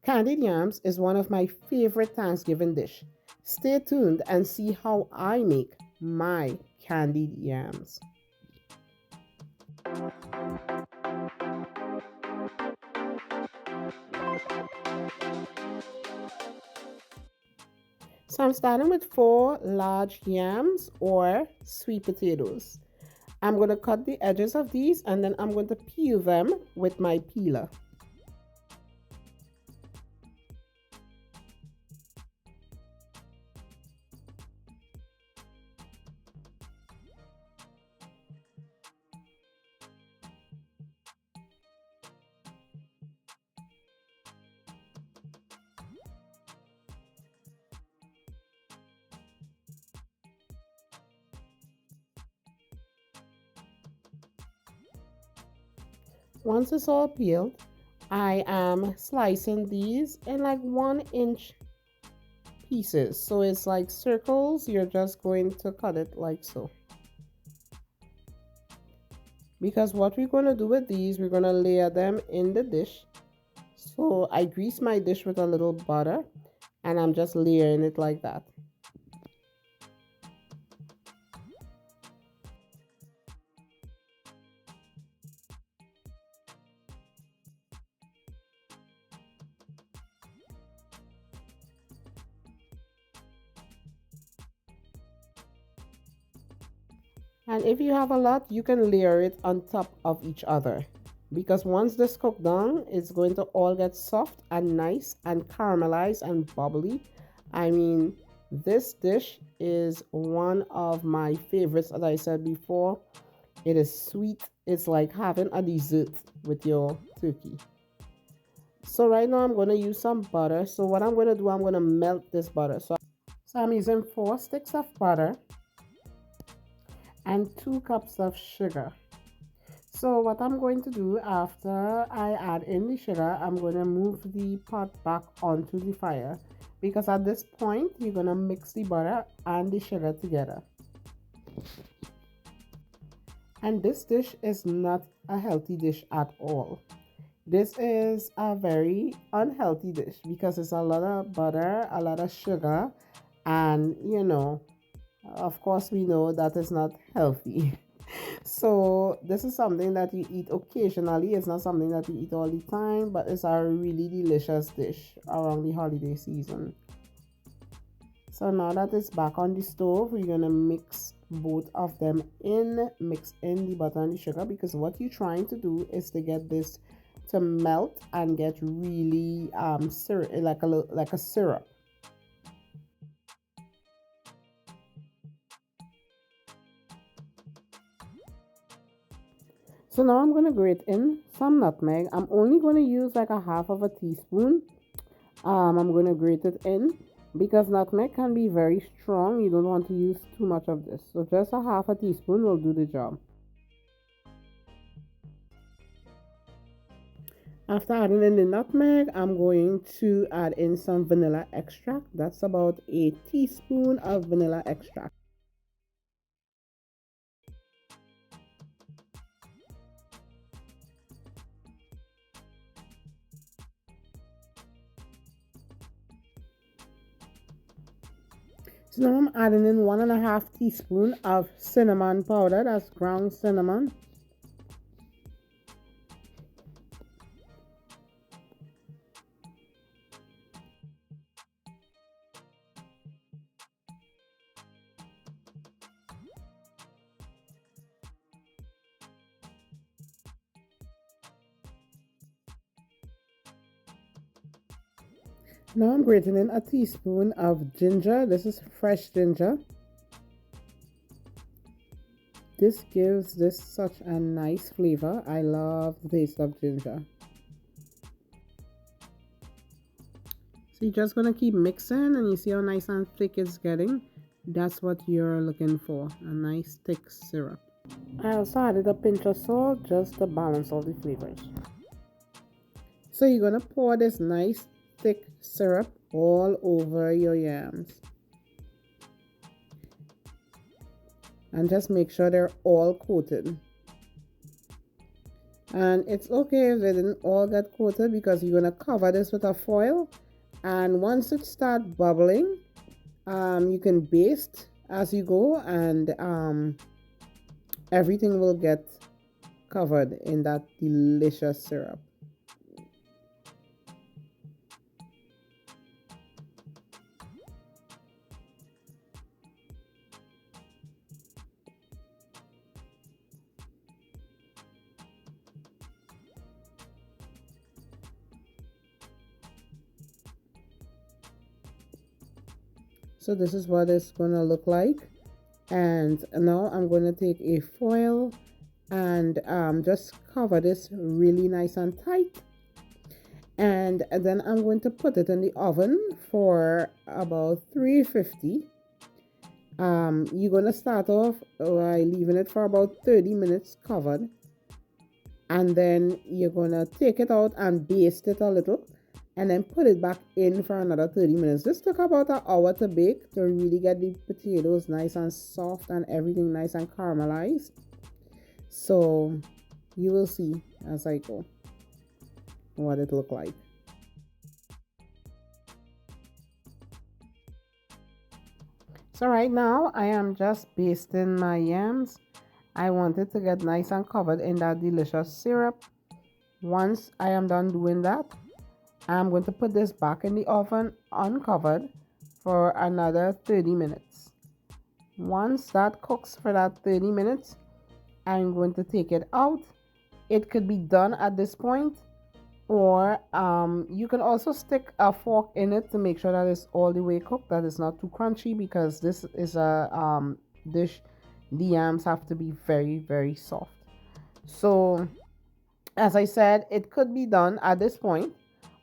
Candied yams is one of my favorite Thanksgiving dish. Stay tuned and see how I make my candied yams. So I'm starting with 4 large yams or sweet potatoes. I'm going to cut the edges of these and then I'm going to peel them with my peeler. Once it's all peeled, I am slicing these in like 1 inch pieces. So it's like circles. You're just going to cut it like so. Because what we're going to do with these, we're going to layer them in the dish. So I grease my dish with a little butter and I'm just layering it like that. And if you have a lot, you can layer it on top of each other. Because once this cooked down, it's going to all get soft and nice and caramelized and bubbly. I mean, this dish is one of my favorites, as I said before. It is sweet. It's like having a dessert with your turkey. So right now I'm going to use some butter. So what I'm going to do, I'm going to melt this butter. So I'm using 4 sticks of butter and 2 cups of sugar. So what I'm going to do after I add in the sugar, I'm going to move the pot back onto the fire because at this point you're going to mix the butter and the sugar together. And this dish is not a healthy dish at all. This is a very unhealthy dish because it's a lot of butter, a lot of sugar, and of course we know that is not healthy. So this is something that you eat occasionally. It's not something that you eat all the time, but it's a really delicious dish around the holiday season. So now that it's back on the stove, we're gonna mix both of them mix in the butter and the sugar, because what you're trying to do is to get this to melt and get really syrup, like a syrup. So now I'm going to grate in some nutmeg. I'm only going to use like a half of a teaspoon. I'm going to grate it in because nutmeg can be very strong. You don't want to use too much of this. So just a half a teaspoon will do the job. After adding in the nutmeg, I'm going to add in some vanilla extract. That's about a teaspoon of vanilla extract. So now I'm adding in 1.5 teaspoon of cinnamon powder. That's ground cinnamon. Now I'm grating in a teaspoon of ginger. This is fresh ginger. This gives this such a nice flavor. I love the taste of ginger. So you're just gonna keep mixing, and you see how nice and thick it's getting. That's what you're looking for, a nice thick syrup. I also added a pinch of salt just to balance all the flavors. So you're gonna pour this nice thick syrup all over your yams. And just make sure they're all coated. And it's okay if they didn't all get coated because you're gonna cover this with a foil. And once it starts bubbling, you can baste as you go, and everything will get covered in that delicious syrup. So this is what it's gonna look like. And now I'm going to take a foil and just cover this really nice and tight, and then I'm going to put it in the oven for about 350. You're going to start off by leaving it for about 30 minutes covered, and then you're going to take it out and baste it a little, and then put it back in for another 30 minutes. This took about an hour to bake to really get the potatoes nice and soft and everything nice and caramelized. So you will see as I go what it look like. So right now I am just basting my yams. I want it to get nice and covered in that delicious syrup. Once I am done doing that, I'm going to put this back in the oven uncovered for another 30 minutes. Once that cooks for that 30 minutes, I'm going to take it out. It could be done at this point, or you can also stick a fork in it to make sure that it's all the way cooked, that it's not too crunchy, because this is a dish. The yams have to be very, very soft. So as I said, it could be done at this point,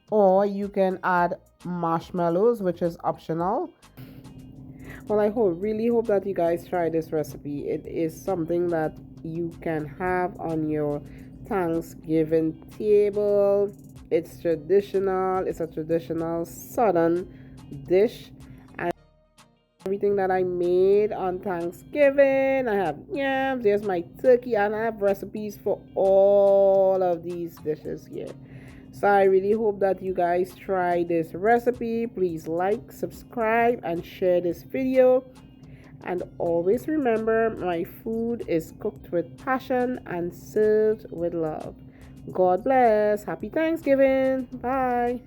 or you can add marshmallows, which is optional. Well, I really hope that you guys try this recipe. It is something that you can have on your Thanksgiving table. It's traditional. It's a traditional Southern dish. And everything that I made on Thanksgiving, I have yams, there's my turkey, and I have recipes for all of these dishes here. So I really hope that you guys try this recipe. Please like, subscribe, and share this video. And always remember, my food is cooked with passion and served with love. God bless. Happy Thanksgiving. Bye.